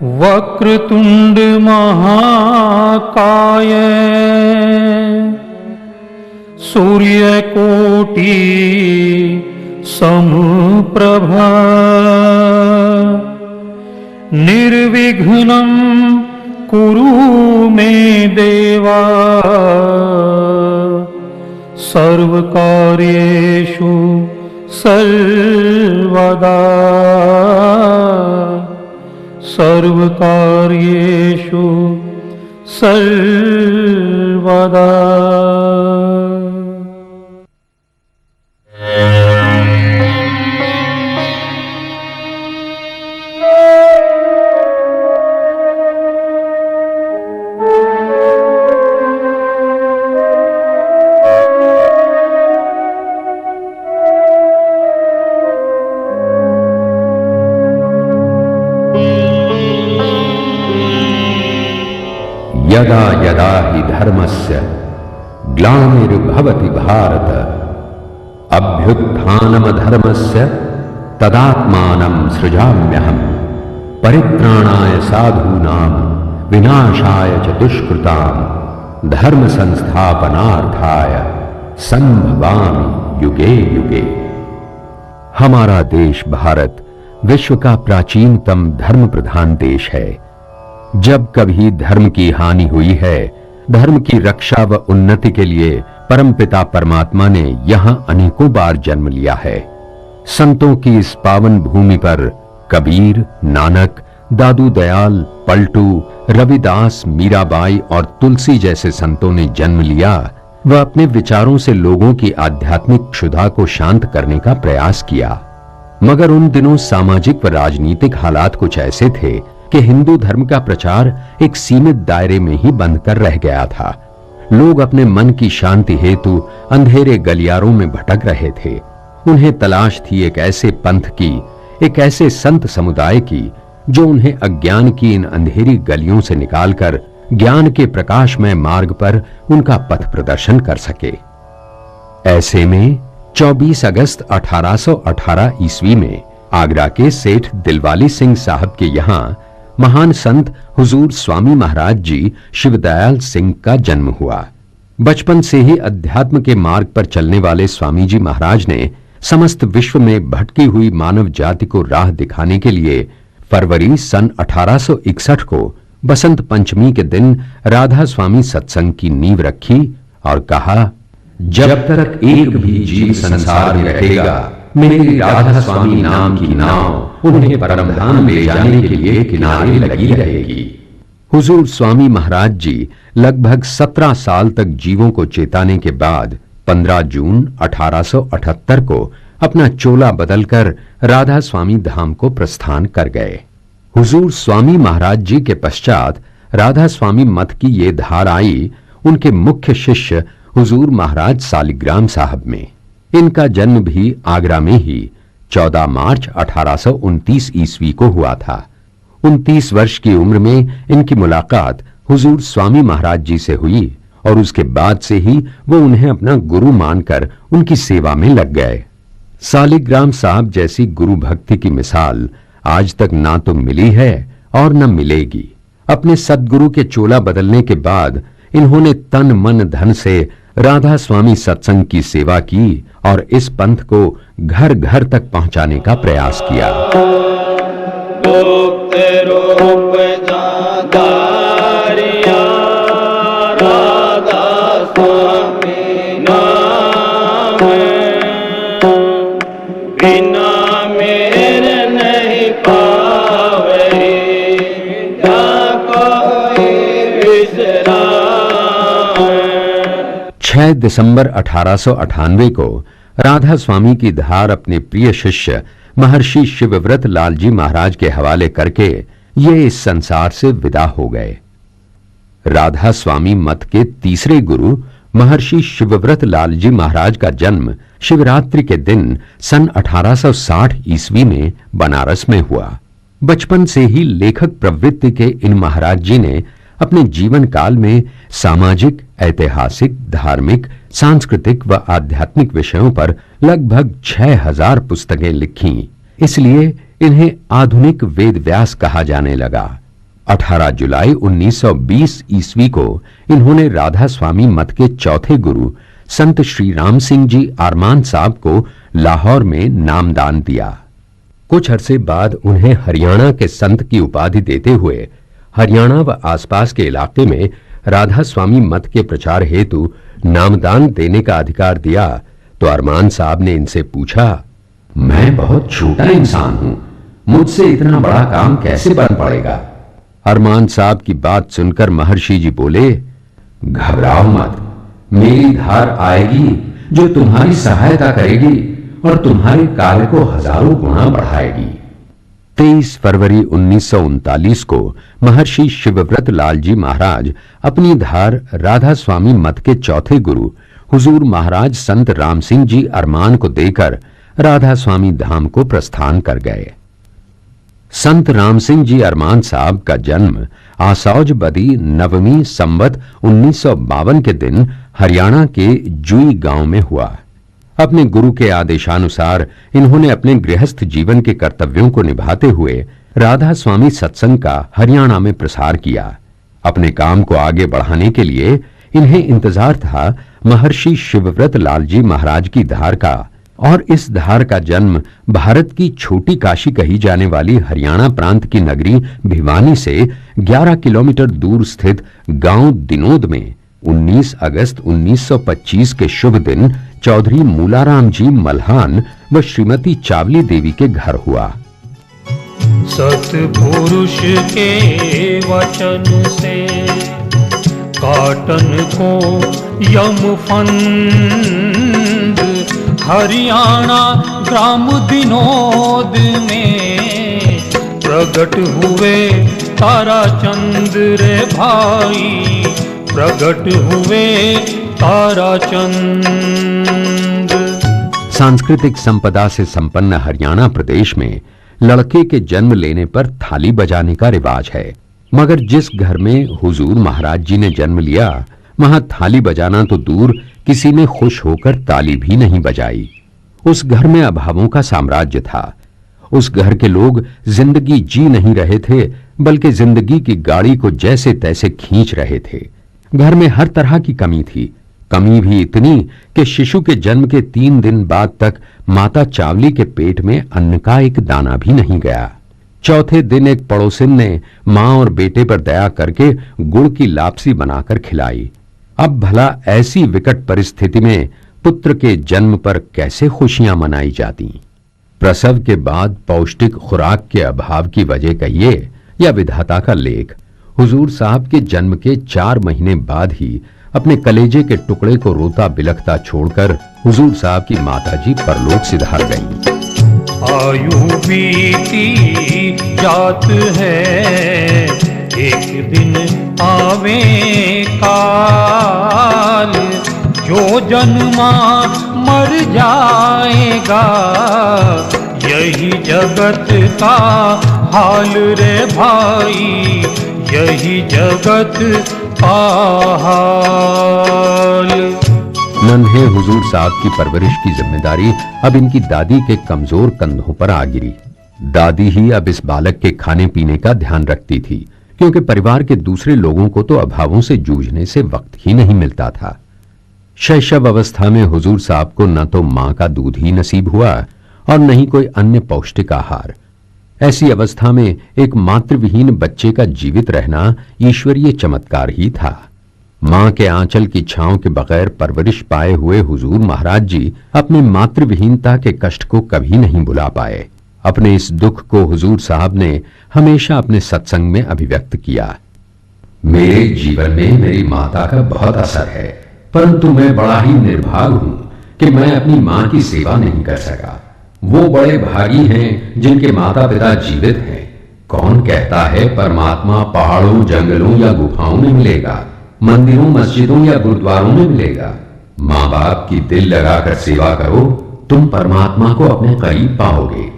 वक्रतुंड महाकाय सूर्यकोटि समप्रभा निर्विघ्नं कुरु मे देवा सर्वकार्येषु सर्वदा सर्वकार्येषु सर्वदा। यदा यदा हि धर्मस्य ग्लानिर्भवति भारत अभ्युत्थानमधर्मस्य तदात्मानं सृजाम्यहम् परित्राणाय साधूनां विनाशाय च दुष्कृतां धर्म संस्थापनार्थाय संभवामि युगे युगे। हमारा देश भारत विश्व का प्राचीनतम धर्म प्रधान देश है। जब कभी धर्म की हानि हुई है, धर्म की रक्षा व उन्नति के लिए परमपिता परमात्मा ने यहां अनेकों बार जन्म लिया है। संतों की इस पावन भूमि पर कबीर, नानक, दादू दयाल, पलटू, रविदास, मीराबाई और तुलसी जैसे संतों ने जन्म लिया व अपने विचारों से लोगों की आध्यात्मिक क्षुधा को शांत करने का प्रयास किया। मगर उन दिनों सामाजिक व राजनीतिक हालात कुछ ऐसे थे कि हिंदू धर्म का प्रचार एक सीमित दायरे में ही बंद कर रह गया था। लोग अपने मन की शांति हेतु अंधेरे गलियारों में भटक रहे थे। उन्हें तलाश थी एक ऐसे पंथ की, एक ऐसे संत समुदाय की जो उन्हें अज्ञान की इन अंधेरी गलियों से निकालकर ज्ञान के प्रकाशमय मार्ग पर उनका पथ प्रदर्शन कर सके। ऐसे में 24 अगस्त 1818 ईस्वी में आगरा के सेठ दिलवाली सिंह साहब के यहाँ महान संत हुजूर स्वामी महाराज जी शिवदयाल सिंह का जन्म हुआ। बचपन से ही अध्यात्म के मार्ग पर चलने वाले स्वामी जी महाराज ने समस्त विश्व में भटकी हुई मानव जाति को राह दिखाने के लिए फरवरी सन 1861 को बसंत पंचमी के दिन राधा स्वामी सत्संग की नींव रखी और कहा, जब तक एक भी जीव संसार में रहेगा, मेरी राधा स्वामी नाम की नाव उन्हें परमधाम ले जाने के लिए किनारे लगी रहेगी। हुजूर स्वामी महाराज जी लगभग 17 साल तक जीवों को चेताने के बाद 15 जून 1878 को अपना चोला बदलकर राधा स्वामी धाम को प्रस्थान कर गए। हुजूर स्वामी महाराज जी के पश्चात राधा स्वामी मत की ये धार आई उनके मुख्य शिष्य हुजूर महाराज सालिग्राम साहब में। इनका जन्म भी आगरा में ही 14 मार्च 1829 ईस्वी को हुआ था। 29 वर्ष की उम्र में इनकी मुलाकात हुजूर स्वामी महाराज जी से हुई और उसके बाद से ही वो उन्हें अपना गुरु मानकर उनकी सेवा में लग गए। सालिग्राम साहब जैसी गुरु भक्ति की मिसाल आज तक ना तो मिली है और न मिलेगी। अपने सद्गुरु के चोला बदलने के बाद इन्होंने तन मन धन से राधा स्वामी सत्संग की सेवा की और इस पंथ को घर घर तक पहुंचाने का प्रयास किया। बिना मेरे नहीं पावे, जा कोई विसराए। 6 दिसंबर 1898 को राधा स्वामी की धार अपने प्रिय शिष्य महर्षि शिवव्रत लाल जी महाराज के हवाले करके ये इस संसार से विदा हो गए। राधा स्वामी मत के तीसरे गुरु महर्षि शिवव्रत लाल जी महाराज का जन्म शिवरात्रि के दिन सन 1860 ईस्वी में बनारस में हुआ। बचपन से ही लेखक प्रवृत्ति के इन महाराज जी ने अपने जीवन काल में सामाजिक, ऐतिहासिक, धार्मिक, सांस्कृतिक व आध्यात्मिक विषयों पर लगभग 6000 पुस्तकें लिखीं। इसलिए इन्हें आधुनिक वेद व्यास कहा जाने लगा। 18 जुलाई 1920 ईस्वी को इन्होंने राधा स्वामी मत के चौथे गुरु संत श्री राम सिंह जी आरमान साहब को लाहौर में नामदान दिया। कुछ अरसे बाद उन्हें हरियाणा के संत की उपाधि देते हुए हरियाणा व आसपास के इलाके में राधा स्वामी मत के प्रचार हेतु नामदान देने का अधिकार दिया तो अरमान साहब ने इनसे पूछा, मैं बहुत छोटा इंसान हूं, मुझसे इतना बड़ा काम कैसे बन पड़ेगा? अरमान साहब की बात सुनकर महर्षि जी बोले, घबराओ मत, मेरी धार आएगी जो तुम्हारी सहायता करेगी और तुम्हारे कार्य को हजारों गुना बढ़ाएगी। 23 फरवरी 1939 को महर्षि शिवव्रत लाल जी महाराज अपनी धार राधा स्वामी मत के चौथे गुरु हुजूर महाराज संत राम सिंह जी अरमान को देकर राधा स्वामी धाम को प्रस्थान कर गए। संत राम सिंह जी अरमान साहब का जन्म आसौज बदी नवमी संवत 1952 के दिन हरियाणा के जुई गांव में हुआ। अपने गुरु के आदेशानुसार इन्होंने अपने गृहस्थ जीवन के कर्तव्यों को निभाते हुए राधा स्वामी सत्संग का हरियाणा में प्रसार किया। अपने काम को आगे बढ़ाने के लिए इन्हें इंतजार था महर्षि शिवव्रत लाल जी महाराज की धार का, और इस धार का जन्म भारत की छोटी काशी कही जाने वाली हरियाणा प्रांत की नगरी भिवानी से 11 किलोमीटर दूर स्थित गांव दिनोद में 19 अगस्त 1925 के शुभ दिन चौधरी मूलाराम जी मल्हान व श्रीमती चावली देवी के घर हुआ। सतपुरुष के वचन से काटन को यमफंद हरियाणा ग्राम दिनोद में प्रकट हुए ताराचंद रे भाई, प्रकट हुए ताराचंद। सांस्कृतिक संपदा से संपन्न हरियाणा प्रदेश में लड़के के जन्म लेने पर थाली बजाने का रिवाज है, मगर जिस घर में हुजूर महाराज जी ने जन्म लिया वहां थाली बजाना तो दूर, किसी ने खुश होकर ताली भी नहीं बजाई। उस घर में अभावों का साम्राज्य था। उस घर के लोग जिंदगी जी नहीं रहे थे, बल्कि जिंदगी की गाड़ी को जैसे तैसे खींच रहे थे। घर में हर तरह की कमी थी, कमी भी इतनी कि शिशु के जन्म के 3 दिन बाद तक माता चावली के पेट में अन्न का एक दाना भी नहीं गया। चौथे दिन एक पड़ोसिन ने मां और बेटे पर दया करके गुड़ की लापसी बनाकर खिलाई। अब भला ऐसी विकट परिस्थिति में पुत्र के जन्म पर कैसे खुशियां मनाई जाती? प्रसव के बाद पौष्टिक खुराक के अभाव की वजह कहिए या विधाता का लेख, हुजूर साहब के जन्म के 4 महीने बाद ही अपने कलेजे के टुकड़े को रोता बिलखता छोड़कर हुजूर साहब की माताजी परलोक सिधार गईं। आयु बीती जात है, एक दिन आवे काल, जो जन्मा मर जाएगा, यही जगत का हाल रे भाई, यही जगत का हाल। नन्हे हुजूर साहब की परवरिश की जिम्मेदारी अब इनकी दादी के कमजोर कंधों पर आ गिरी। दादी ही अब इस बालक के खाने पीने का ध्यान रखती थी, क्योंकि परिवार के दूसरे लोगों को तो अभावों से जूझने से वक्त ही नहीं मिलता था। शैशव अवस्था में हुजूर साहब को न तो मां का दूध ही नसीब हुआ और न ही कोई अन्य पौष्टिक आहार। ऐसी अवस्था में एक मातृविहीन बच्चे का जीवित रहना ईश्वरीय चमत्कार ही था। मां के आंचल की छांव के बगैर परवरिश पाए हुए हुजूर महाराज जी अपने मातृविहीनता के कष्ट को कभी नहीं भुला पाए। अपने इस दुख को हुजूर साहब ने हमेशा अपने सत्संग में अभिव्यक्त किया। मेरे जीवन में मेरी माता का बहुत असर है, परंतु मैं बड़ा ही निर्भाग हूं कि मैं अपनी मां की सेवा नहीं कर सका। वो बड़े भागी हैं जिनके माता पिता जीवित हैं। कौन कहता है परमात्मा पहाड़ों, जंगलों या गुफाओं में मिलेगा, मंदिरों, मस्जिदों या गुरुद्वारों में मिलेगा। मां बाप की दिल लगाकर सेवा करो, तुम परमात्मा को अपने करीब पाओगे।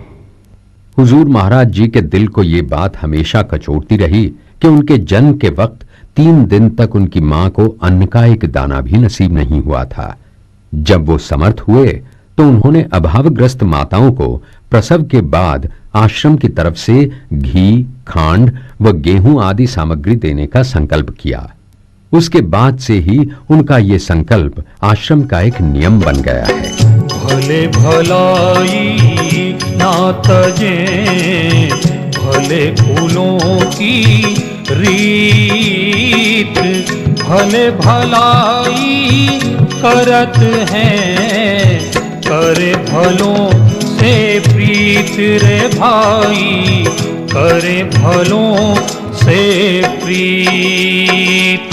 हुजूर महाराज जी के दिल को ये बात हमेशा कचोटती रही कि उनके जन्म के वक्त 3 दिन तक उनकी मां को अन्न का एक दाना भी नसीब नहीं हुआ था। जब वो समर्थ हुए तो उन्होंने अभावग्रस्त माताओं को प्रसव के बाद आश्रम की तरफ से घी, खांड व गेहूं आदि सामग्री देने का संकल्प किया। उसके बाद से ही उनका ये संकल्प आश्रम का एक नियम बन गया है। भले भलाई ना तजे, भले फूलों की रीत, भले भलाई करत हैं, करे भलों से प्रीत रे भाई, करे भलों से प्रीत।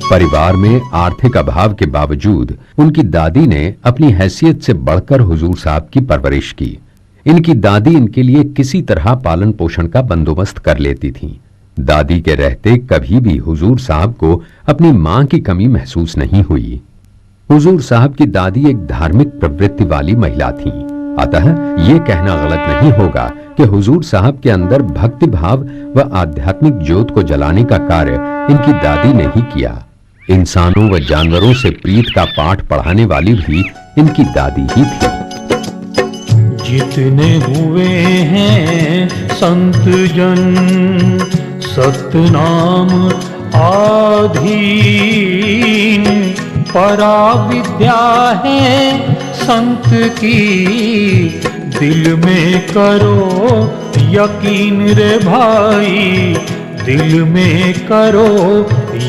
परिवार में आर्थिक अभाव के बावजूद उनकी दादी ने अपनी हैसियत से बढ़कर हुजूर साहब की परवरिश की। इनकी दादी इनके लिए किसी तरह पालन पोषण का बंदोबस्त कर लेती थीं। दादी के रहते कभी भी हुजूर साहब को अपनी मां की कमी महसूस नहीं हुई। हुजूर साहब की दादी एक धार्मिक प्रवृत्ति वाली महिला थीं, अतः ये कहना गलत नहीं होगा कि हुजूर साहब के अंदर भक्ति भाव व आध्यात्मिक ज्योत को जलाने का कार्य इनकी दादी ने ही किया। इंसानों व जानवरों से प्रीत का पाठ पढ़ाने वाली भी इनकी दादी ही थी। जितने हुए हैं संत जन, सतनाम आधीन, परा विद्या है संत की, दिल में करो यकीन रे भाई, दिल में करो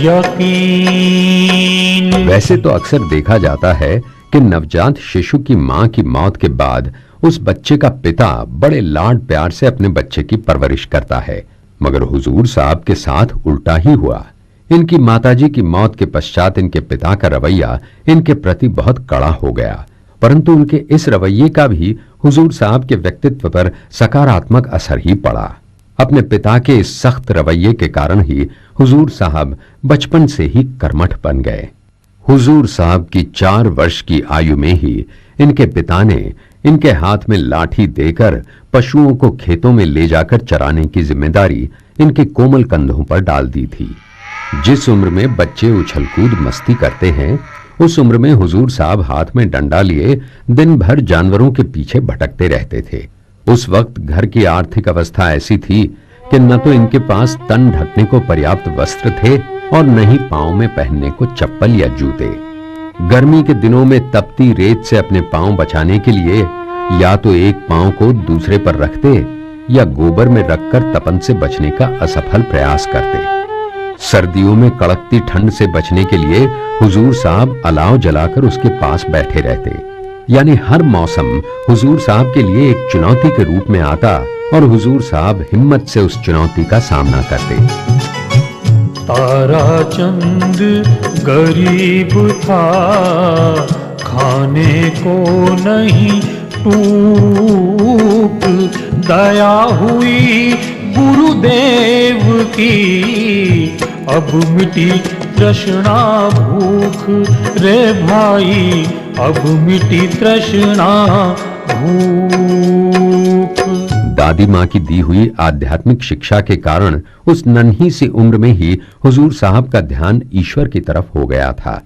यकीन। वैसे तो अक्सर देखा जाता है कि नवजात शिशु की मां की मौत के बाद उस बच्चे का पिता बड़े लाड प्यार से अपने बच्चे की परवरिश करता है, मगर हुजूर साहब के साथ उल्टा ही हुआ। इनकी माताजी की मौत के पश्चात इनके पिता का रवैया इनके प्रति बहुत कड़ा हो गया, परंतु उनके इस रवैये का भी हुजूर साहब के व्यक्तित्व पर सकारात्मक असर ही पड़ा। अपने पिता के इस सख्त रवैये के कारण ही हुजूर साहब बचपन से ही कर्मठ बन गए। हुजूर साहब की 4 वर्ष की आयु में ही इनके पिता ने इनके हाथ में लाठी देकर पशुओं को खेतों में ले जाकर चराने की जिम्मेदारी इनके कोमल कंधों पर डाल दी थी। जिस उम्र में बच्चे उछल कूद मस्ती करते हैं, उस उम्र में हुजूर साहब हाथ में डंडा लिए दिन भर जानवरों के पीछे भटकते रहते थे। उस वक्त घर की आर्थिक अवस्था ऐसी थी कि न तो इनके पास तन ढकने को पर्याप्त वस्त्र थे और न ही पांव में पहनने को चप्पल या जूते। गर्मी के दिनों में तपती रेत से अपने पांव बचाने के लिए या तो एक पांव को दूसरे पर रखते या गोबर में रखकर तपन से बचने का असफल प्रयास करते। सर्दियों में कड़कती ठंड से बचने के लिए हुजूर साहब अलाव जलाकर उसके पास बैठे रहते। यानी हर मौसम हुजूर साहब के लिए एक चुनौती के रूप में आता और हुजूर साहब हिम्मत से उस चुनौती का सामना करते। तारा चंद गरीब था, खाने को नहीं टूक, दया हुई गुरुदेव की, अब मिटी तृष्णा भूख रे भाई, अब मिटी तृष्णा भूख। दादी माँ की दी हुई आध्यात्मिक शिक्षा के कारण उस नन्ही सी उम्र में ही हुजूर साहब का ध्यान ईश्वर की तरफ हो गया था।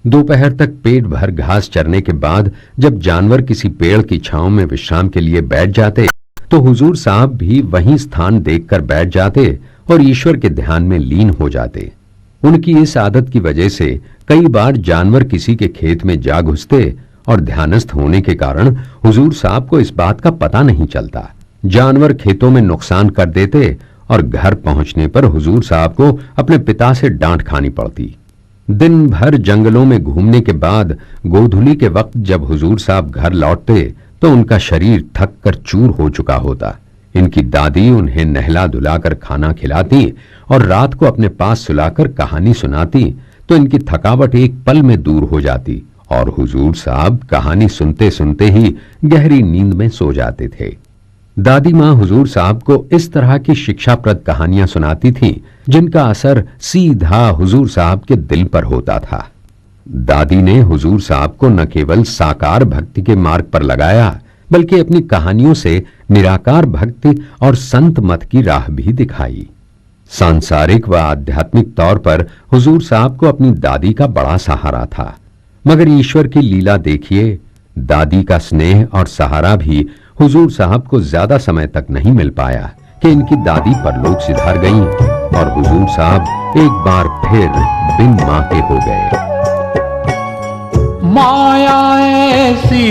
दोपहर तक पेट भर घास चरने के बाद जब जानवर किसी पेड़ की छांव में विश्राम के लिए बैठ जाते तो हुजूर साहब भी वहीं स्थान देखकर बैठ जाते और ईश्वर के ध्यान में लीन हो जाते। उनकी इस आदत की वजह से कई बार जानवर किसी के खेत में जा घुसते और ध्यानस्थ होने के कारण हुजूर साहब को इस बात का पता नहीं चलता। जानवर खेतों में नुकसान कर देते और घर पहुंचने पर हुजूर साहब को अपने पिता से डांट खानी पड़ती। दिन भर जंगलों में घूमने के बाद गोधूली के वक्त जब हुजूर साहब घर लौटते तो उनका शरीर थक कर चूर हो चुका होता। इनकी दादी उन्हें नहला धुलाकर खाना खिलाती और रात को अपने पास सुलाकर कहानी सुनाती तो इनकी थकावट एक पल में दूर हो जाती और हुजूर साहब कहानी सुनते सुनते ही गहरी नींद में सो जाते थे। दादी माँ हुजूर साहब को इस तरह की शिक्षाप्रद कहानियां सुनाती थीं जिनका असर सीधा हुजूर साहब के दिल पर होता था। दादी ने हुजूर साहब को न केवल साकार भक्ति के मार्ग पर लगाया बल्कि अपनी कहानियों से निराकार भक्ति और संत मत की राह भी दिखाई। सांसारिक व आध्यात्मिक तौर पर हुजूर साहब को अपनी दादी का बड़ा सहारा था, मगर ईश्वर की लीला देखिए, दादी का स्नेह और सहारा भी हुजूर साहब को ज्यादा समय तक नहीं मिल पाया कि इनकी दादी परलोक सिधार गईं और हुजूर साहब एक बार फिर बिन मां के हो गए। माया ऐसी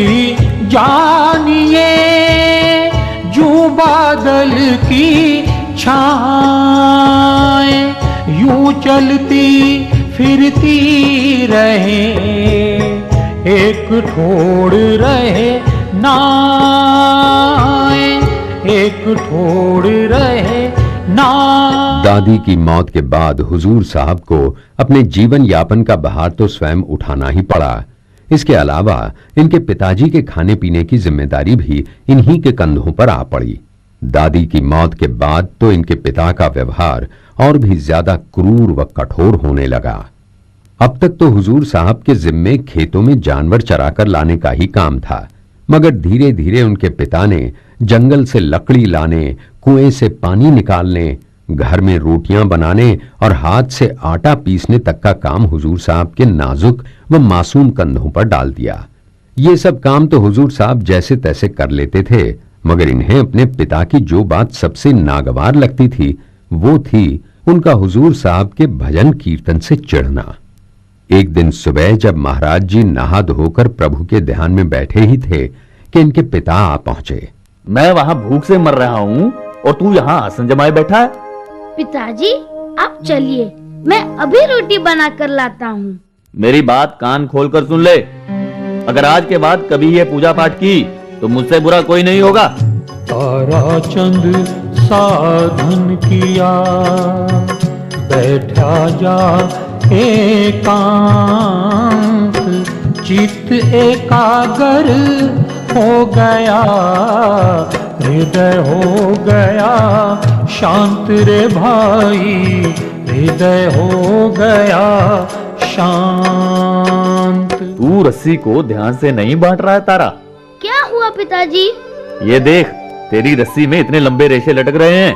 जानिए जो बादल की छाए, यूं चलती फिरती रहे, एक ठोड़ रहे नाए, एक ठोड़ रहे ना। दादी की मौत के बाद हुजूर साहब को अपने जीवन यापन का भार तो स्वयं उठाना ही पड़ा। इसके अलावा इनके पिताजी के खाने पीने की जिम्मेदारी भी इन्हीं के कंधों पर आ पड़ी। दादी की मौत के बाद तो इनके पिता का व्यवहार और भी ज्यादा क्रूर व कठोर होने लगा। अब तक तो हुजूर साहब के जिम्मे खेतों में जानवर चराकर लाने का ही काम था, मगर धीरे धीरे उनके पिता ने जंगल से लकड़ी लाने, कुएं से पानी निकालने, घर में रोटियां बनाने और हाथ से आटा पीसने तक का काम हुजूर साहब के नाजुक व मासूम कंधों पर डाल दिया। ये सब काम तो हुजूर साहब जैसे तैसे कर लेते थे, मगर इन्हें अपने पिता की जो बात सबसे नागवार लगती थी वो थी उनका हुजूर साहब के भजन कीर्तन से चिढ़ना। एक दिन सुबह जब महाराज जी नहा धोकर प्रभु के ध्यान में बैठे ही थे कि इनके पिता आ पहुंचे। मैं वहां भूख से मर रहा हूँ और तू यहाँ आसन जमाए बैठा है। पिताजी आप चलिए, मैं अभी रोटी बना कर लाता हूँ। मेरी बात कान खोल कर सुन ले। अगर आज के बाद कभी ये पूजा पाठ की तो मुझसे बुरा कोई नहीं होगा। तारा चंद साधन किया, बैठा जा एकांत, चित्त एकाग्र हो गया, हृदय हो गया शांत रे भाई, हृदय हो गया शांत। तू रस्सी को ध्यान से नहीं बांट रहा है तारा। क्या हुआ पिताजी? ये देख, तेरी रस्सी में इतने लंबे रेशे लटक रहे हैं।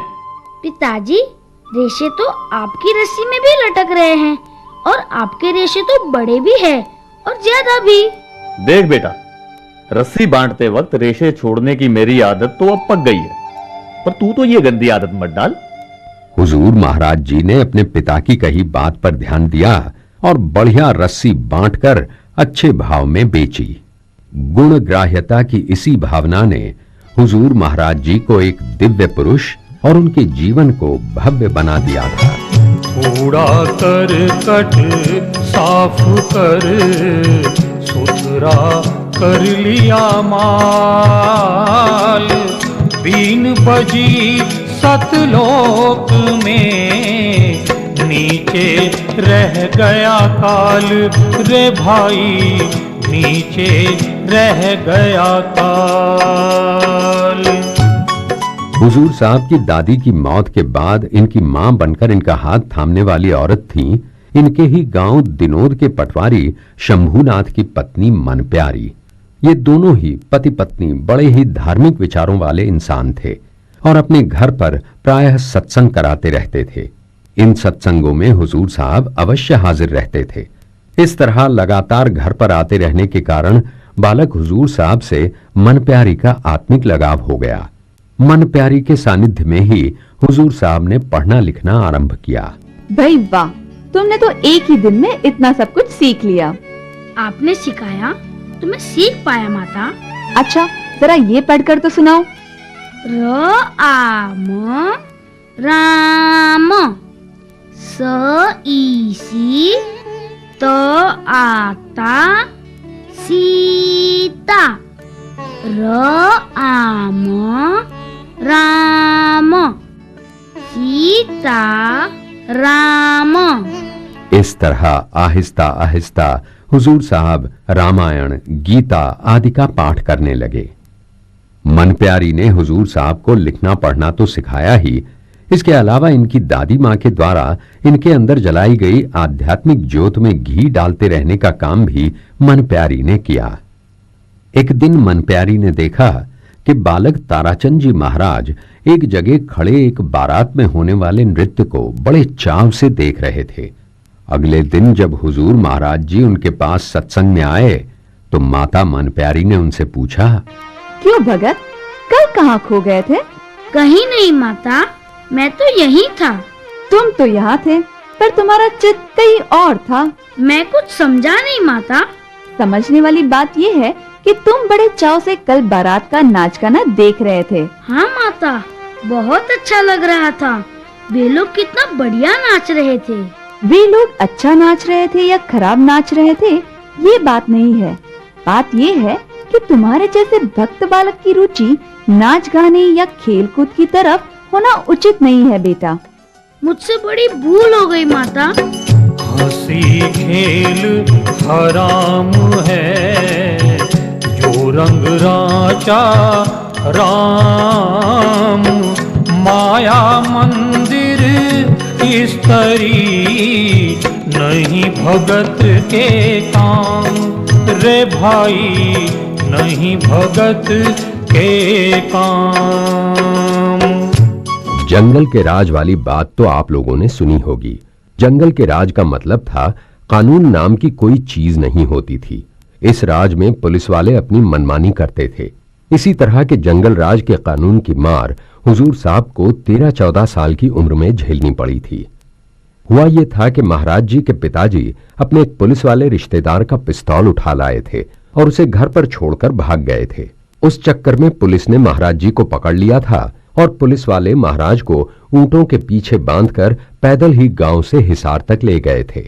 पिताजी रेशे तो आपकी रस्सी में भी लटक रहे हैं और आपके रेशे तो बड़े भी हैं और ज्यादा भी। देख बेटा, रस्सी बांटते वक्त रेशे छोड़ने की मेरी आदत तो अब पक गई है, पर तू तो ये गंदी आदत मत डाल। हुजूर महाराज जी ने अपने पिता की कही बात पर ध्यान दिया और बढ़िया रस्सी बांटकर अच्छे भाव में बेची। गुण ग्राह्यता की इसी भावना ने हुजूर महाराज जी को एक दिव्य पुरुष और उनके जीवन को भव्य बना दिया था। कूड़ा कर कट साफ कर, सुथरा कर लिया माल, बीन बजी सतलोक में, नीचे रह गया काल रे भाई, नीचे रह गया काल। हुजूर साहब की दादी की मौत के बाद इनकी मां बनकर इनका हाथ थामने वाली औरत थी इनके ही गांव दिनोद के पटवारी शंभूनाथ की पत्नी मनप्यारी। ये दोनों ही पति पत्नी बड़े ही धार्मिक विचारों वाले इंसान थे और अपने घर पर प्रायः सत्संग कराते रहते थे। इन सत्संगों में हुजूर साहब अवश्य हाजिर रहते थे। इस तरह लगातार घर पर आते रहने के कारण बालक हुजूर साहब से मनप्यारी का आत्मिक लगाव हो गया। मनप्यारी के सानिध्य में ही हुजूर साहब ने पढ़ना लिखना आरंभ किया। भाई वाह, तुमने तो एक ही दिन में इतना सब कुछ सीख लिया। आपने सिखाया तो मैं सीख पाया माता। अच्छा जरा ये पढ़कर तो सुनाओ। राम राम, स ईसी, त आता सीता, राम राम, सीता राम। इस तरह आहिस्ता आहिस्ता हुजूर साहब रामायण, गीता आदि का पाठ करने लगे। मनप्यारी ने हुजूर साहब को लिखना पढ़ना तो सिखाया ही, इसके अलावा इनकी दादी मां के द्वारा इनके अंदर जलाई गई आध्यात्मिक ज्योत में घी डालते रहने का काम भी मनप्यारी ने किया। एक दिन मनप्यारी ने देखा कि बालक ताराचंद जी महाराज एक जगह खड़े एक बारात में होने वाले नृत्य को बड़े चाव से देख रहे थे। अगले दिन जब हुजूर महाराज जी उनके पास सत्संग में आए तो माता मनप्यारी ने उनसे पूछा, क्यों भगत, कल कहाँ खो गए थे? कहीं नहीं माता, मैं तो यहीं था। तुम तो यहाँ थे, पर तुम्हारा चित्त कहीं और था। मैं कुछ समझा नहीं माता। समझने वाली बात ये है कि तुम बड़े चाव से कल बारात का नाच गाना देख रहे थे। हाँ माता, बहुत अच्छा लग रहा था। वे लोग कितना बढ़िया नाच रहे थे। वे लोग अच्छा नाच रहे थे या खराब नाच रहे थे, ये बात नहीं है। बात ये है कि तुम्हारे जैसे भक्त बालक की रुचि नाच गाने या खेल कूद की तरफ होना उचित नहीं है बेटा। मुझसे बड़ी भूल हो गई माता। हंसी खेल हराम है, जो रंग राचा राम। माया मंदिर स्तरी, नहीं भगत के काम रे भाई, नहीं भगत के काम। जंगल के राज वाली बात तो आप लोगों ने सुनी होगी। जंगल के राज का मतलब था कानून नाम की कोई चीज नहीं होती थी। इस राज में पुलिस वाले अपनी मनमानी करते थे। इसी तरह के जंगल राज के कानून की मार हुजूर साहब को 13-14 साल की उम्र में झेलनी पड़ी थी। हुआ ये था कि महाराज जी के पिताजी अपने एक पुलिस वाले रिश्तेदार का पिस्तौल उठा लाए थे और उसे घर पर छोड़कर भाग गए थे। उस चक्कर में पुलिस ने महाराज जी को पकड़ लिया था और पुलिस वाले महाराज को ऊंटों के पीछे बांधकर पैदल ही गांव से हिसार तक ले गए थे।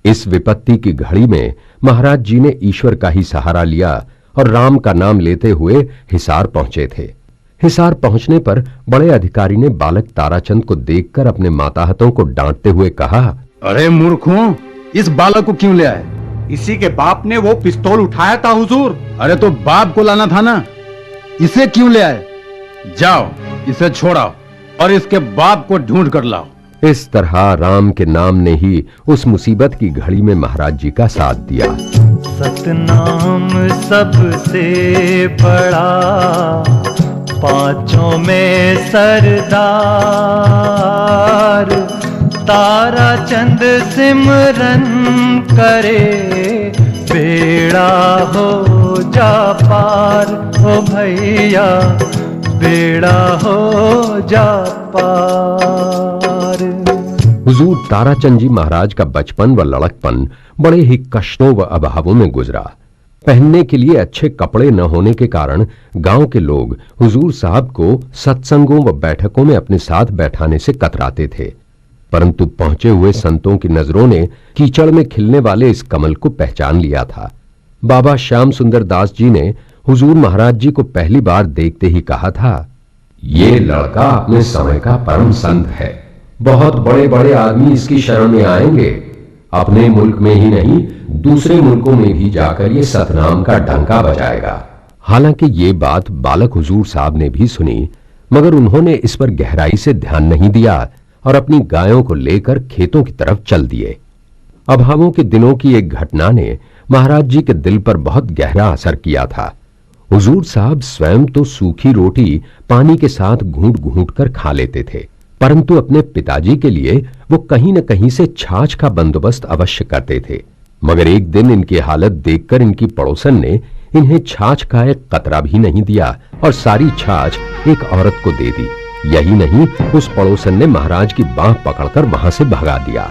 इस विपत्ति की घड़ी में महाराज जी ने ईश्वर का ही सहारा लिया और राम का नाम लेते हुए हिसार पहुंचे थे। हिसार पहुंचने पर बड़े अधिकारी ने बालक ताराचंद को देखकर अपने माताहतों को डांटते हुए कहा, अरे मूर्खों, इस बालक को क्यों ले आए? इसी के बाप ने वो पिस्तौल उठाया था हुजूर। अरे तो बाप को लाना था ना, इसे क्यों ले आए? जाओ इसे छोड़ाओ और इसके बाप को ढूंढ कर लाओ। इस तरह राम के नाम ने ही उस मुसीबत की घड़ी में महाराज जी का साथ दिया। सतनाम सबसे बड़ा, पांचों में सरदार। ताराचंद सिमरन करे, बेड़ा हो जा पार। ओ भैया बेड़ा हो जा पार। हुजूर ताराचंद जी महाराज का बचपन व लड़कपन बड़े ही कष्टों व अभावों में गुजरा। पहनने के लिए अच्छे कपड़े न होने के कारण गांव के लोग हुजूर साहब को सत्संगों व बैठकों में अपने साथ बैठाने से कतराते थे। परंतु पहुंचे हुए संतों की नजरों ने कीचड़ में खिलने वाले इस कमल को पहचान लिया था। बाबा श्याम सुंदर दास जी ने हुजूर महाराज जी को पहली बार देखते ही कहा था, ये लड़का अपने समय का परम संत है। बहुत बड़े बड़े आदमी इसकी शरण में आएंगे। अपने मुल्क में ही नहीं, दूसरे मुल्कों में भी जाकर ये सतनाम का डंका बजाएगा। हालांकि ये बात बालक हुजूर साहब ने भी सुनी, मगर उन्होंने इस पर गहराई से ध्यान नहीं दिया और अपनी गायों को लेकर खेतों की तरफ चल दिए। अभावों के दिनों की एक घटना ने महाराज जी के दिल पर बहुत गहरा असर किया था। हुजूर साहब स्वयं तो सूखी रोटी पानी के साथ घूंट घूंट कर खा लेते थे, परंतु अपने पिताजी के लिए वो कहीं न कहीं से छाछ का बंदोबस्त अवश्य करते थे। मगर एक दिन इनकी हालत देखकर इनकी पड़ोसन ने इन्हें छाछ का एक कतरा भी नहीं दिया और सारी छाछ एक औरत को दे दी। यही नहीं, उस पड़ोसन ने महाराज की बांह पकड़कर वहां से भगा दिया।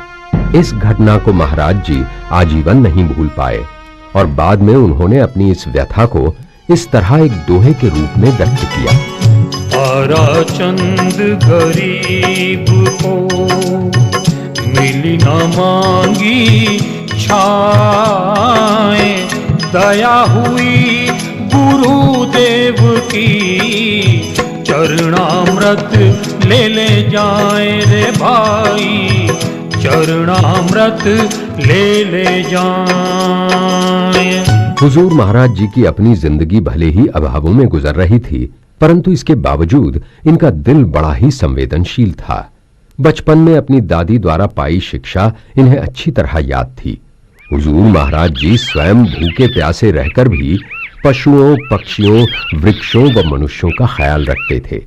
इस घटना को महाराज जी आजीवन नहीं भूल पाए और बाद में उन्होंने अपनी इस व्यथा को इस तरह एक दोहे के रूप में व्यक्त किया। ताराचंद गरीब को मिली न मांगी छाएं, दया हुई गुरुदेव की, चरणामृत ले जाएं रे भाई, चरणामृत ले जाएं। हुजूर महाराज जी की अपनी जिंदगी भले ही अभावों में गुजर रही थी, परंतु इसके बावजूद इनका दिल बड़ा ही संवेदनशील था। बचपन में अपनी दादी द्वारा पाई शिक्षा इन्हें अच्छी तरह याद थी। हुजूर महाराज जी स्वयं भूखे प्यासे रहकर भी पशुओं, पक्षियों, वृक्षों व मनुष्यों का ख्याल रखते थे।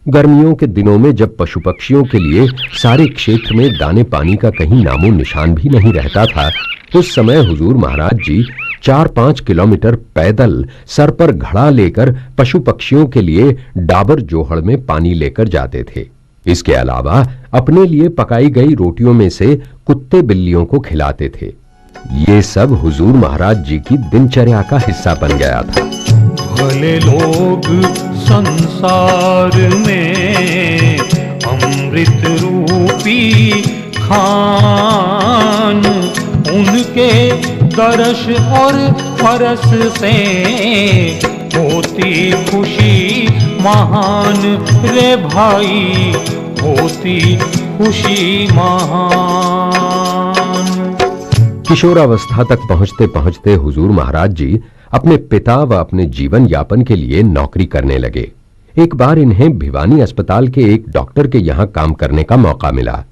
गर्मियों के दिनों में जब पशु पक्षियों के लिए सारे क्षेत्र में दाने पानी का कहीं नामो निशान भी नहीं रहता था, उस समय हुजूर महाराज जी 4-5 किलोमीटर पैदल सर पर घड़ा लेकर पशु पक्षियों के लिए डाबर जोहड़ में पानी लेकर जाते थे। इसके अलावा अपने लिए पकाई गई रोटियों में से कुत्ते बिल्लियों को खिलाते थे। ये सब हुजूर महाराज जी की दिनचर्या का हिस्सा बन गया था। भले लोग संसार में अमृत रूपी खान, उनके दर्श और परस से होती खुशी महान रे भाई, होती खुशी महान। किशोरावस्था तक पहुंचते पहुंचते हुजूर महाराज जी अपने पिता व अपने जीवन यापन के लिए नौकरी करने लगे। एक बार इन्हें भिवानी अस्पताल के एक डॉक्टर के यहां काम करने का मौका मिला।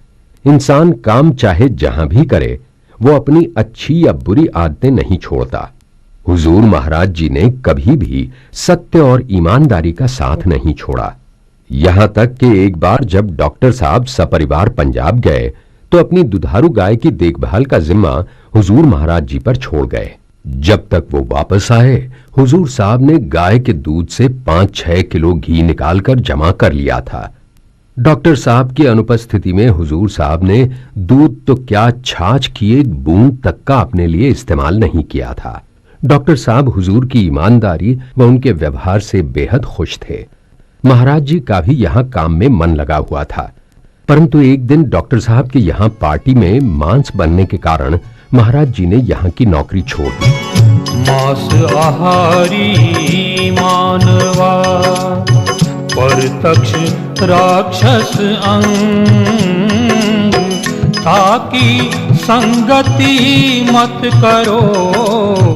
इंसान काम चाहे जहां भी करे, वो अपनी अच्छी या बुरी आदतें नहीं छोड़ता। हुजूर महाराज जी ने कभी भी सत्य और ईमानदारी का साथ नहीं छोड़ा। यहां तक कि एक बार जब डॉक्टर साहब सपरिवार पंजाब गए तो अपनी दुधारू गाय की देखभाल का जिम्मा हुजूर महाराज जी पर छोड़ गए। जब तक वो वापस आए, हुजूर साहब ने गाय के दूध से 5-6 किलो घी निकालकर जमा कर लिया था। डॉक्टर साहब की अनुपस्थिति में हुजूर साहब ने दूध तो क्या, छाछ की एक बूंद तक का अपने लिए इस्तेमाल नहीं किया था। डॉक्टर साहब हुजूर की ईमानदारी व उनके व्यवहार से बेहद खुश थे। महाराज जी का भी यहां काम में मन लगा हुआ था, परंतु एक दिन डॉक्टर साहब के यहां पार्टी में मांस बनने के कारण महाराज जी ने यहां की नौकरी छोड़ दी। मांस आहारी मानवा परतक्ष राक्षस अंग, ताकि संगति मत करो